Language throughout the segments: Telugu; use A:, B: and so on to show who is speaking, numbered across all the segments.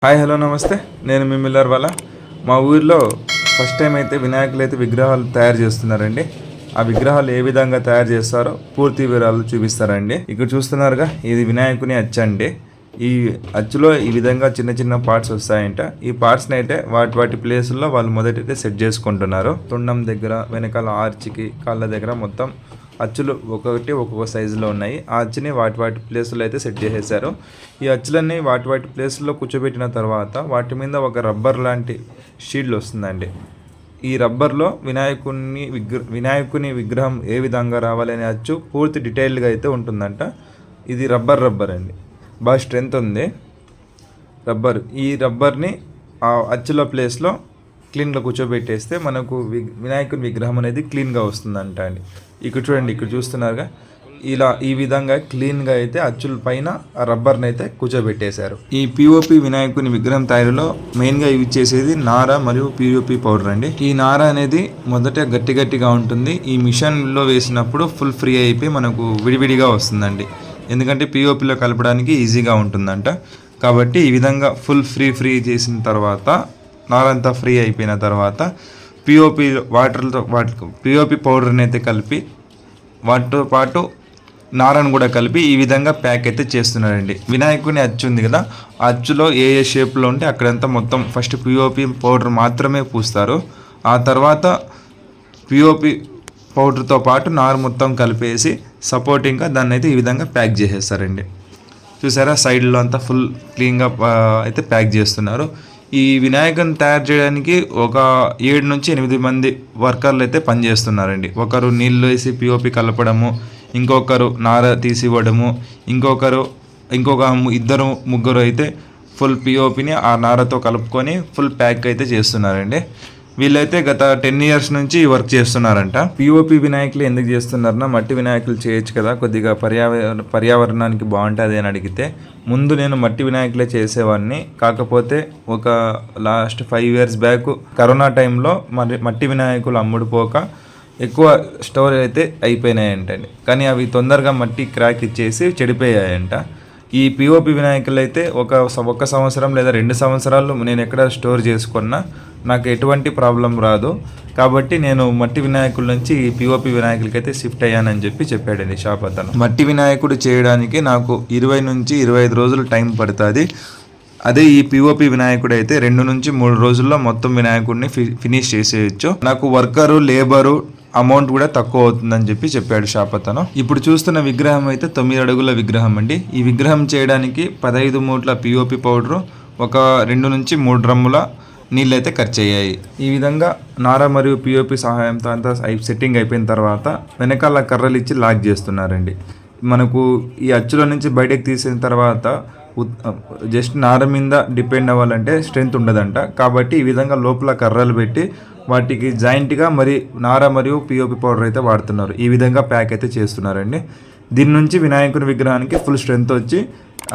A: హాయ్ హలో నమస్తే. నేను మీ మిల్లర్ వాళ్ళ. మా ఊరిలో ఫస్ట్ టైం అయితే వినాయకులు అయితే విగ్రహాలు తయారు చేస్తున్నారండి. ఆ విగ్రహాలు ఏ విధంగా తయారు చేస్తారో పూర్తి వివరాలు చూపిస్తారండి. ఇక్కడ చూస్తున్నారుగా, ఇది వినాయకుని అచ్చు అండి. ఈ అచ్చులో ఈ విధంగా చిన్న చిన్న పార్ట్స్ వస్తాయంట. ఈ పార్ట్స్ని అయితే వాటి ప్లేసుల్లో వాళ్ళు మొదటైతే సెట్ చేసుకుంటున్నారు. తొండం దగ్గర, వెనకాల ఆర్చికి, కాళ్ళ దగ్గర మొత్తం అచ్చులు ఒక్కొక్క సైజులో ఉన్నాయి. ఆ అచ్చుని వాటి ప్లేసులో అయితే సెట్ చేసేసారు. ఈ అచ్చులన్నీ వాటి ప్లేసుల్లో కూర్చోబెట్టిన తర్వాత వాటి మీద ఒక రబ్బర్ లాంటి షీల్డ్ వస్తుందండి. ఈ రబ్బర్లో వినాయకుని విగ్రహం ఏ విధంగా రావాలనే అచ్చు పూర్తి డీటెయిల్గా అయితే ఉంటుందంట. ఇది రబ్బర్ అండి, బాగా స్ట్రెంత్ ఉంది రబ్బర్. ఈ రబ్బర్ని ఆ అచ్చుల ప్లేస్లో క్లీన్గా కూర్చోబెట్టేస్తే మనకు వినాయకుని విగ్రహం అనేది క్లీన్గా వస్తుందంట అండి. ఇక్కడ చూడండి, ఇక్కడ చూస్తున్నారుగా, ఈ విధంగా క్లీన్గా అయితే అచ్చుల పైన ఆ రబ్బర్ని అయితే కూర్చోబెట్టేశారు. ఈ పిఓపి వినాయకుని విగ్రహం తయారీలో మెయిన్గా యూజ్ చేసేది నార మరియు పిఓపి పౌడర్ అండి. ఈ నార అనేది మొదట గట్టిగా ఉంటుంది. ఈ మిషన్లో వేసినప్పుడు ఫుల్ ఫ్రీ అయిపోయి మనకు విడివిడిగా వస్తుందండి. ఎందుకంటే పిఓపిలో కలపడానికి ఈజీగా ఉంటుందంట. కాబట్టి ఈ విధంగా ఫుల్ ఫ్రీ చేసిన తర్వాత, నారంతా ఫ్రీ అయిపోయిన తర్వాత పిఓపి పిఓపి పౌడర్ని అయితే కలిపి వాటితో పాటు నారను కూడా కలిపి ఈ విధంగా ప్యాక్ అయితే చేస్తున్నారండి. వినాయకుని అచ్చు ఉంది కదా, ఆ అచ్చులో ఏ షేప్లో ఉంటే అక్కడంతా మొత్తం ఫస్ట్ పిఓపి పౌడర్ మాత్రమే పూస్తారు. ఆ తర్వాత పిఓపి పౌడర్తో పాటు నార మొత్తం కలిపేసి సపోర్టింగ్గా దాన్ని అయితే ఈ విధంగా ప్యాక్ చేసేస్తారండి. చూసారా, సైడ్లో అంతా ఫుల్ క్లీన్గా అయితే ప్యాక్ చేస్తున్నారు. ఈ వినాయకుని తయారు చేయడానికి ఒక 7 నుంచి 8 మంది వర్కర్లు అయితే పనిచేస్తున్నారండి. ఒకరు నీళ్ళు వేసి పిఓపి కలపడము, ఇంకొకరు నార తీసివ్వడము, ఇంకొక ముగ్గురు అయితే ఫుల్ పిఓపిని ఆ నారతో కలుపుకొని ఫుల్ ప్యాక్ అయితే చేస్తున్నారండి. వీళ్ళైతే గత 10 years నుంచి వర్క్ చేస్తున్నారంట. పిఓపి వినాయకులు ఎందుకు చేస్తున్నారన్నా, మట్టి వినాయకులు చేయొచ్చు కదా, కొద్దిగా పర్యావరణానికి బాగుంటుంది అని అడిగితే, ముందు నేను మట్టి వినాయకులే చేసేవాడిని. కాకపోతే ఒక లాస్ట్ 5 years బ్యాక్ కరోనా టైంలో మట్టి వినాయకులు అమ్ముడుపోక ఎక్కువ స్టోర్ అయితే అయిపోయినాయంటండి. కానీ అవి తొందరగా మట్టి క్రాక్ ఇచ్చేసి చెడిపోయాయంట. ఈ పిఓపి వినాయకులు అయితే ఒక సంవత్సరం లేదా 2 సంవత్సరాలు నేను ఎక్కడ స్టోర్ చేసుకున్నా నాకు ఎటువంటి ప్రాబ్లం రాదు. కాబట్టి నేను మట్టి వినాయకుల నుంచి ఈ పిఓపి వినాయకులకైతే షిఫ్ట్ అయ్యానని చెప్పాడండి షాప్ అతను. మట్టి వినాయకుడు చేయడానికి నాకు 20 నుంచి 25 రోజులు టైం పడుతుంది. అదే ఈ పిఓపి వినాయకుడు అయితే 2 నుంచి 3 రోజుల్లో మొత్తం వినాయకుడిని ఫినిష్ చేసేయచ్చు. నాకు వర్కరు, లేబరు, అమౌంట్ కూడా తక్కువ అవుతుందని చెప్పాడు షాప్ అతను. ఇప్పుడు చూస్తున్న విగ్రహం అయితే 9 అడుగుల విగ్రహం అండి. ఈ విగ్రహం చేయడానికి 15 మూట్ల పిఓపి పౌడరు, ఒక 2 నుంచి 3 డ్రమ్ముల నీళ్ళు అయితే ఖర్చు అయ్యాయి. ఈ విధంగా నార మరియు పిఓపి సహాయంతో అంతా సెట్టింగ్ అయిపోయిన తర్వాత వెనకాల కర్రలు ఇచ్చి లాక్ చేస్తున్నారండి. మనకు ఈ అచ్చుల నుంచి బయటకు తీసిన తర్వాత జస్ట్ నార మీద డిపెండ్ అవ్వాలంటే స్ట్రెంత్ ఉండదంట. కాబట్టి ఈ విధంగా లోపల కర్రలు పెట్టి వాటికి జాయింట్గా మరి నార మరియు పిఓపి పౌడర్ అయితే వాడుతున్నారు. ఈ విధంగా ప్యాక్ అయితే చేస్తున్నారండి. దీని నుంచి వినాయకుని విగ్రహానికి ఫుల్ స్ట్రెంత్ వచ్చి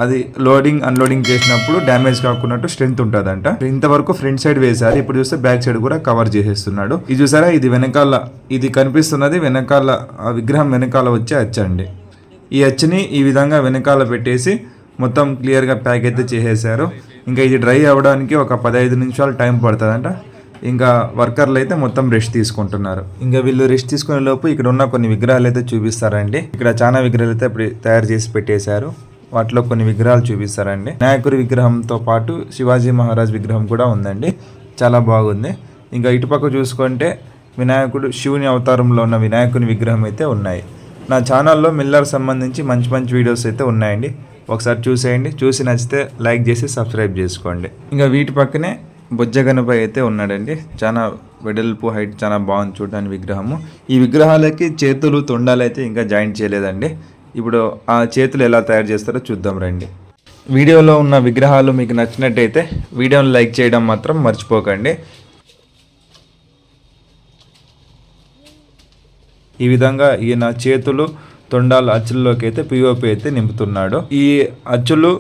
A: అది లోడింగ్ అన్లోడింగ్ చేసినప్పుడు డ్యామేజ్ కాకున్నట్టు స్ట్రెంత్ ఉంటుందంట. ఇంతవరకు ఫ్రంట్ సైడ్ వేశారు, ఇప్పుడు చూస్తే బ్యాక్ సైడ్ కూడా కవర్ చేసేస్తున్నాడు. ఇది చూసారా, ఇది కనిపిస్తున్నది వెనకాల, ఆ విగ్రహం వెనకాల వచ్చే అచ్చు అండి. ఈ అచ్చుని ఈ విధంగా వెనకాల పెట్టేసి మొత్తం క్లియర్గా ప్యాక్ అయితే చేసేసారు. ఇంకా ఇది డ్రై అవ్వడానికి ఒక 15 నిమిషాలు టైం పడుతుందంట. ఇంకా వర్కర్లు అయితే మొత్తం రెస్ట్ తీసుకుంటున్నారు. ఇంకా వీళ్ళు రెస్ట్ తీసుకునే లోపు ఇక్కడ ఉన్న కొన్ని విగ్రహాలు అయితే చూపిస్తారండి. ఇక్కడ చాలా విగ్రహాలు అయితే ఇప్పుడు తయారు చేసి పెట్టేశారు. వాటిలో కొన్ని విగ్రహాలు చూపిస్తారండి. వినాయకుడి విగ్రహంతో పాటు శివాజీ మహారాజ్ విగ్రహం కూడా ఉందండి, చాలా బాగుంది. ఇంకా ఇటుపక్క చూసుకుంటే వినాయకుడు శివుని అవతారంలో ఉన్న వినాయకుని విగ్రహం అయితే ఉన్నాయి. నా ఛానల్లో మిల్లర్ సంబంధించి మంచి వీడియోస్ అయితే ఉన్నాయండి, ఒకసారి చూసేయండి. చూసి నచ్చితే లైక్ చేసి సబ్స్క్రైబ్ చేసుకోండి. ఇంకా వీటి పక్కనే బొజ్జ గణపతి అయితే ఉన్నాడండి. చాలా వెడల్పు, హైట్ చాలా బాగుంది చూడడానికి విగ్రహము. ఈ విగ్రహాలకి చేతులు, తొండాలు అయితే ఇంకా జాయింట్ చేయలేదండి. ఇప్పుడు ఆ చేతులు ఎలా తయారు చేస్తారో చూద్దాం రండి. వీడియోలో ఉన్న విగ్రహాలు మీకు నచ్చినట్టయితే వీడియోని లైక్ చేయడం మాత్రం మర్చిపోకండి. ఈ విధంగా ఈయన చేతులు, తొండాలు అచ్చుల్లోకి అయితే పిఓపి అయితే నింపుతున్నాడు. ఈ అచ్చులు,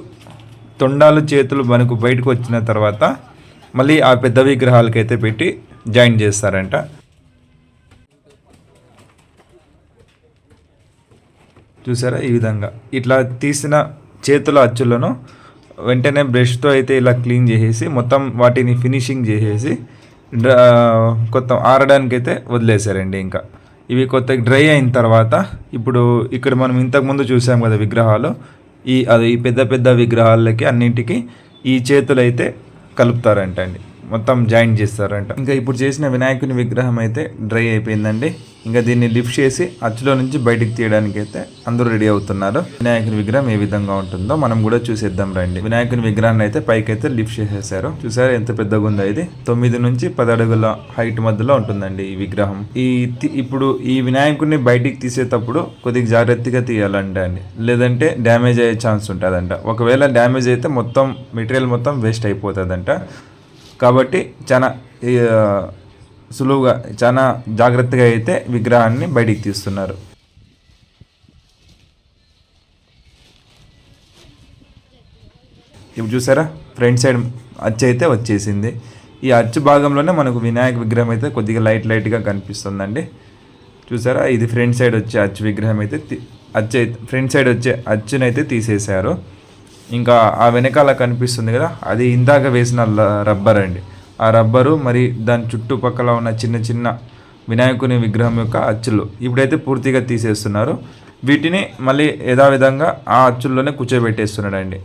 A: తొండాలు, చేతులు మనకు బయటకు వచ్చిన తర్వాత మళ్ళీ ఆ పెద్ద విగ్రహాలకైతే పెట్టి జాయిన్ చేస్తారంట. చూసారా, ఈ విధంగా ఇట్లా తీసిన చేతుల అచ్చులను వెంటనే బ్రష్తో అయితే ఇలా క్లీన్ చేసేసి మొత్తం వాటిని ఫినిషింగ్ చేసేసి కొత్త ఆరడానికి అయితే వదిలేశారండి. ఇంకా ఇవి కొత్త డ్రై అయిన తర్వాత ఇప్పుడు ఇక్కడ మనం ఇంతకుముందు చూసాం కదా విగ్రహాలు, ఈ పెద్ద పెద్ద విగ్రహాలకి అన్నింటికి ఈ చేతులు అయితే కలుపుతారంట అండి, మొత్తం జాయింట్ చేస్తారంట. ఇంకా ఇప్పుడు చేసిన వినాయకుని విగ్రహం అయితే డ్రై అయిపోయిందండి. ఇంకా దీన్ని లిఫ్ట్ చేసి అచ్చులో నుంచి బయటికి తీయడానికి అయితే అందరూ రెడీ అవుతున్నారు. వినాయకుని విగ్రహం ఏ విధంగా ఉంటుందో మనం కూడా చూసేద్దాం రండి. వినాయకుని విగ్రహాన్ని అయితే పైకి అయితే లిఫ్ట్ చేసేసారు. చూసారా ఎంత పెద్దగా ఉందో, ఇది 9 నుంచి 10 అడుగుల హైట్ మధ్యలో ఉంటుందండి ఈ విగ్రహం. ఇప్పుడు ఈ వినాయకుడిని బయటికి తీసేటప్పుడు కొద్దిగా జాగ్రత్తగా తీయాలంట అండి, లేదంటే డ్యామేజ్ అయ్యే ఛాన్స్ ఉంటుందంట. ఒకవేళ డ్యామేజ్ అయితే మొత్తం మెటీరియల్ మొత్తం వేస్ట్ అయిపోతుందంట. కాబట్టి చాలా సులువుగా చాలా జాగ్రత్తగా అయితే విగ్రహాన్ని బయటికి తీస్తున్నారు. ఇప్పుడు చూసారా ఫ్రంట్ సైడ్ అచ్చు అయితే వచ్చేసింది. ఈ అచ్చు భాగంలోనే మనకు వినాయక విగ్రహం అయితే కొద్దిగా లైట్గా కనిపిస్తుందండి. చూసారా, ఇది ఫ్రంట్ సైడ్ వచ్చే అచ్చు విగ్రహం అయితే ఫ్రంట్ సైడ్ వచ్చే అచ్చునైతే తీసేశారు. ఇంకా ఆ వెనకాల కనిపిస్తుంది కదా, అది ఇందాక వేసిన రబ్బర్ అండి. ఆ రబ్బరు మరి దాని చుట్టుపక్కల ఉన్న చిన్న చిన్న వినాయకుని విగ్రహం యొక్క అచ్చులు ఇప్పుడైతే పూర్తిగా తీసేస్తున్నారు. వీటిని మళ్ళీ యథావిధంగా ఆ అచ్చుల్లోనే కూర్చోబెట్టేస్తున్నాడండి.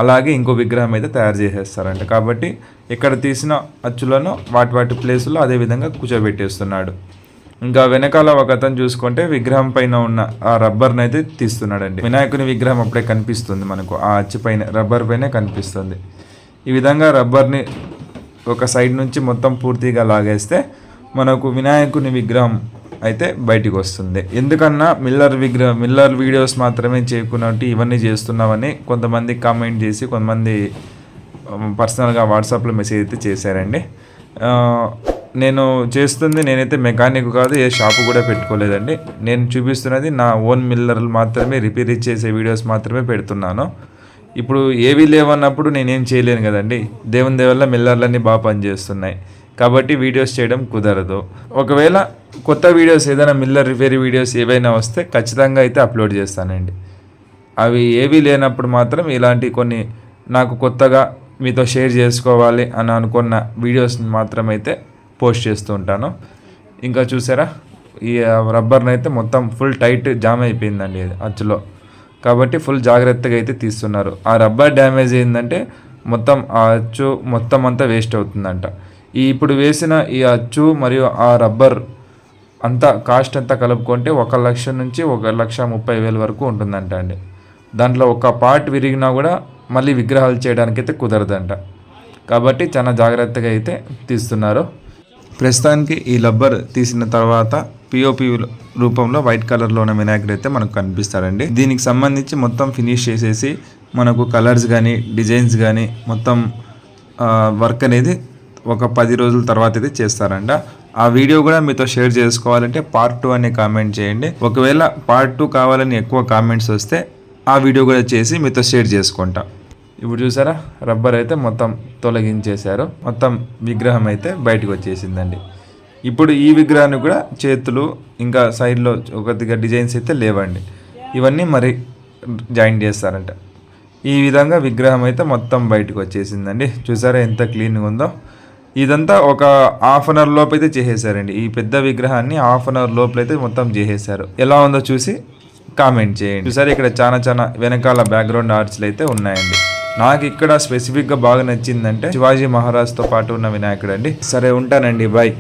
A: అలాగే ఇంకో విగ్రహం అయితే తయారు చేసేస్తారంట. కాబట్టి ఇక్కడ తీసిన అచ్చులను వాటి ప్లేసుల్లో అదే విధంగా కూర్చోబెట్టేస్తున్నాడు. ఇంకా వెనకాల ఒక అతను చూసుకుంటే విగ్రహం పైన ఉన్న ఆ రబ్బర్ని అయితే తీస్తున్నాడండి. వినాయకుని విగ్రహం అప్పుడే కనిపిస్తుంది మనకు, ఆ అచ్చు పైన రబ్బర్ పైన కనిపిస్తుంది. ఈ విధంగా రబ్బర్ని ఒక సైడ్ నుంచి మొత్తం పూర్తిగా లాగేస్తే మనకు వినాయకుని విగ్రహం అయితే బయటికి వస్తుంది. ఎందుకన్నా మిల్లర్ వీడియోస్ మాత్రమే చేయకున్నట్టు ఇవన్నీ చేస్తున్నామని కొంతమంది కామెంట్ చేసి కొంతమంది పర్సనల్గా వాట్సాప్లో మెసేజ్ అయితే చేశారండి. నేనైతే మెకానిక్ కాదు, ఏ షాపు కూడా పెట్టుకోలేదండి. నేను చూపిస్తున్నది నా ఓన్ మిల్లర్లు మాత్రమే రిపేర్ చేసే వీడియోస్ మాత్రమే పెడుతున్నాను. ఇప్పుడు ఏవి లేవన్నప్పుడు నేనేం చేయలేను కదండి. దేవుని దేవల్ల మిల్లర్లన్నీ బాగా పనిచేస్తున్నాయి కాబట్టి వీడియోస్ చేయడం కుదరదు. ఒకవేళ కొత్త వీడియోస్ ఏదైనా మిల్లర్ రిపేర్ వీడియోస్ ఏవైనా వస్తే ఖచ్చితంగా అయితే అప్లోడ్ చేస్తానండి. అవి ఏవి లేనప్పుడు మాత్రం ఇలాంటి కొన్ని నాకు కొత్తగా మీతో షేర్ చేసుకోవాలి అని అనుకున్న వీడియోస్ని మాత్రమైతే పోస్ట్ చేస్తూ ఉంటాను. ఇంకా చూసారా, ఈ రబ్బర్ని అయితే మొత్తం ఫుల్ టైట్ జామ్ అయిపోయిందండి అచ్చులో. కాబట్టి ఫుల్ జాగ్రత్తగా అయితే తీస్తున్నారు. ఆ రబ్బర్ డ్యామేజ్ అయిందంటే మొత్తం ఆ అచ్చు మొత్తం అంతా వేస్ట్ అవుతుందంట. ఇప్పుడు వేసిన ఈ అచ్చు మరియు ఆ రబ్బర్ అంతా కాస్ట్ అంతా కలుపుకుంటే 1 లక్ష నుంచి 1,30,000 వరకు ఉంటుందంట అండి. దాంట్లో ఒక పార్ట్ విరిగినా కూడా మళ్ళీ విగ్రహాలు చేయడానికైతే కుదరదంట. కాబట్టి చాలా జాగ్రత్తగా అయితే తీస్తున్నారు. ప్రస్తుతానికి ఈ రబ్బర్ తీసిన తర్వాత పిఓపి రూపంలో వైట్ కలర్లో ఉన్న వినాయకుడు అయితే మనకు కనిపిస్తాడండి. దీనికి సంబంధించి మొత్తం ఫినిష్ చేసేసి మనకు కలర్స్ కానీ డిజైన్స్ కానీ మొత్తం వర్క్ అనేది ఒక 10 రోజుల తర్వాత అయితే చేస్తారంట. ఆ వీడియో కూడా మీతో షేర్ చేసుకోవాలంటే పార్ట్ 2 అనే కామెంట్ చేయండి. ఒకవేళ పార్ట్ 2 కావాలని ఎక్కువ కామెంట్స్ వస్తే ఆ వీడియో కూడా చేసి మీతో షేర్ చేసుకుంటా. ఇప్పుడు చూసారా, రబ్బర్ అయితే మొత్తం తొలగించేశారు. మొత్తం విగ్రహం అయితే బయటకు వచ్చేసిందండి. ఇప్పుడు ఈ విగ్రహాన్ని కూడా చేతులు ఇంకా సైడ్లో కొద్దిగా డిజైన్స్ అయితే లేవండి. ఇవన్నీ మరి జాయిన్ చేస్తారంట. ఈ విధంగా విగ్రహం అయితే మొత్తం బయటకు వచ్చేసిందండి. చూసారా ఎంత క్లీన్గా ఉందో. ఇదంతా ఒక హాఫ్ అన్ అవర్ లోపు అయితే చేసేసారండి. ఈ పెద్ద విగ్రహాన్ని హాఫ్ అన్ అవర్ లోపల అయితే మొత్తం చేసేసారు. ఎలా ఉందో చూసి కామెంట్ చేయండి. చూసారా, ఇక్కడ చాలా వెనకాల బ్యాక్గ్రౌండ్ ఆర్ట్స్లు అయితే ఉన్నాయండి. నాకు ఇక్కడ స్పెసిఫిక్గా బాగా నచ్చిందంటే శివాజీ మహారాజ్తో పాటు ఉన్న వినాయకుడు అండి. సరే ఉంటానండి, బాయ్.